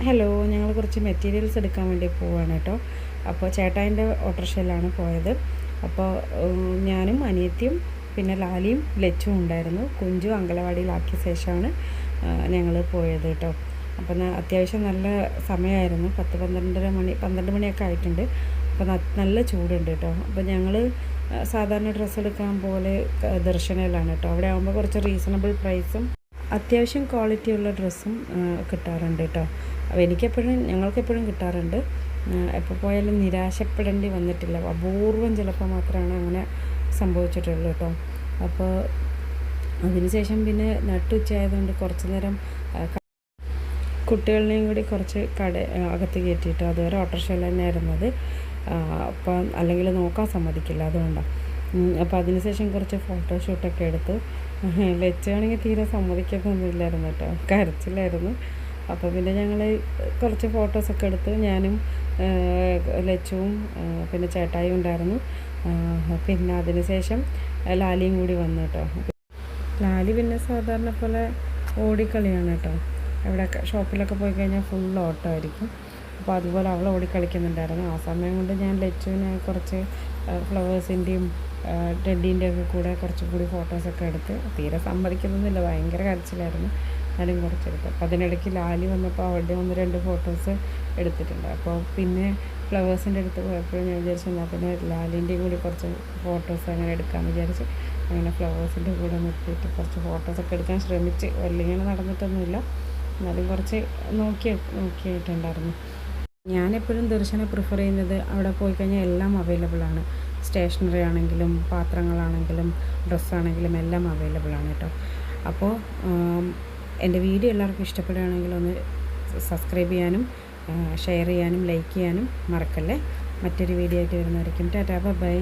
Hello, ഞങ്ങൾ കുറച്ച് materials എടുക്കാൻ വേണ്ടി പോവുകയാണ് കേട്ടോ. അപ്പോൾ ചേട്ടായിൻ്റെ ഓട്ടോറിക്ഷയിലാണ് പോയത്. അപ്പോൾ ഞാനും അനിയത്തിയും പിന്നെ ലാലിയും ലച്ചും ഉണ്ടായിരുന്നു. കുഞ്ചു അങ്കലവാടിയിലാക്കിയ ശേഷമാണ് ഞങ്ങൾ പോയത് കേട്ടോ. അപ്പം അത്യാവശ്യം നല്ല സമയമായിരുന്നു. 12 മണിയൊക്കെ ആയിട്ടുണ്ട്. അപ്പോൾ നല്ല ചൂടുണ്ട് കേട്ടോ. അപ്പോൾ ഞങ്ങൾ സാധാരണ ഡ്രസ്സ് എടുക്കാൻ പോലെ ദർശനയിലാണ് കേട്ടോ. അവിടെ ആകുമ്പോൾ കുറച്ച് റീസണബിൾ പ്രൈസും അത്യാവശ്യം ക്വാളിറ്റിയുള്ള ഡ്രസ്സും കിട്ടാറുണ്ട് കേട്ടോ. അപ്പോൾ ഞങ്ങൾക്കെപ്പോഴും കിട്ടാറുണ്ട്. എപ്പോൾ പോയാലും നിരാശപ്പെടേണ്ടി വന്നിട്ടില്ല. അപൂർവം ചിലപ്പോൾ മാത്രമാണ് അങ്ങനെ സംഭവിച്ചിട്ടുള്ളൂ കേട്ടോ. അപ്പോൾ അതിനുശേഷം പിന്നെ നട്ടുച്ചയായതുകൊണ്ട് കുറച്ച് നേരം കുട്ടികളെയും കൂടി കുറച്ച് അകത്ത് കയറ്റിയിട്ട് അതുവരെ ഓട്ടോറിക്ഷയിൽ തന്നെയായിരുന്നു അത്. അപ്പം അല്ലെങ്കിൽ നോക്കാൻ സമ്മതിക്കില്ല, അതുകൊണ്ടാണ്. അപ്പോൾ അതിനുശേഷം കുറച്ച് ഫോട്ടോഷൂട്ടൊക്കെ എടുത്തു. ലച്ചാണെങ്കിൽ തീരെ സമ്മതിക്കൊന്നുമില്ലായിരുന്നു കേട്ടോ, കരച്ചിലായിരുന്നു. അപ്പോൾ പിന്നെ ഞങ്ങൾ കുറച്ച് ഫോട്ടോസൊക്കെ എടുത്തു. ഞാനും ലച്ചുവും പിന്നെ ചേട്ടായും ഉണ്ടായിരുന്നു. പിന്നെ അതിനുശേഷം ലാലിയും കൂടി വന്നു കേട്ടോ. ലാലി പിന്നെ സാധാരണ പോലെ ഓടിക്കളിയാണ് കേട്ടോ. എവിടെ ഷോപ്പിലൊക്കെ പോയി കഴിഞ്ഞാൽ ഫുൾ ഓട്ടം ആയിരിക്കും. അപ്പോൾ അതുപോലെ അവൾ ഓടിക്കളിക്കുന്നുണ്ടായിരുന്നു. ആ സമയം കൊണ്ട് ഞാൻ ലച്ചുവിനെ കുറച്ച് ഫ്ലവേഴ്സിൻ്റെയും ടെഡീൻ്റെ ഒക്കെ കൂടെ കുറച്ചും കൂടി ഫോട്ടോസൊക്കെ എടുത്ത്. തീരെ സമ്മതിക്കുന്നൊന്നുമില്ല, ഭയങ്കര കരച്ചിലായിരുന്നു. എന്നാലും കുറച്ചെടുത്തു. അപ്പോൾ അതിനിടയ്ക്ക് ലാലി വന്നപ്പോൾ അവളുടെ 1-2 ഫോട്ടോസ് എടുത്തിട്ടുണ്ട്. അപ്പോൾ പിന്നെ ഫ്ലവേഴ്സിൻ്റെ അടുത്ത് പോയപ്പോൾ ഞാൻ വിചാരിച്ചു എന്നാൽ പിന്നെ ലാലിൻ്റെയും കൂടി കുറച്ച് ഫോട്ടോസ് അങ്ങനെ എടുക്കാമെന്ന് വിചാരിച്ച് അങ്ങനെ ഫ്ലവേഴ്സിൻ്റെ കൂടെ നിർത്തിയിട്ട് കുറച്ച് ഫോട്ടോസൊക്കെ എടുക്കാൻ ശ്രമിച്ച്. വലിയ നടന്നിട്ടൊന്നുമില്ല, എന്നാലും കുറച്ച് നോക്കിയിട്ടുണ്ടായിരുന്നു. ഞാനെപ്പോഴും ദർശന പ്രിഫർ ചെയ്യുന്നത് അവിടെ പോയി കഴിഞ്ഞാൽ എല്ലാം അവൈലബിളാണ്. സ്റ്റേഷനറി ആണെങ്കിലും പാത്രങ്ങളാണെങ്കിലും ഡ്രസ്സാണെങ്കിലും എല്ലാം അവൈലബിളാണ് കേട്ടോ. അപ്പോൾ എൻ്റെ വീഡിയോ എല്ലാവർക്കും ഇഷ്ടപ്പെടുകയാണെങ്കിൽ ഒന്ന് സബ്സ്ക്രൈബ് ചെയ്യാനും ഷെയർ ചെയ്യാനും ലൈക്ക് ചെയ്യാനും മറക്കല്ലേ. മറ്റൊരു വീഡിയോ ആയിട്ട് വരുന്നതായിരിക്കും. ടാറ്റാ, ബൈ.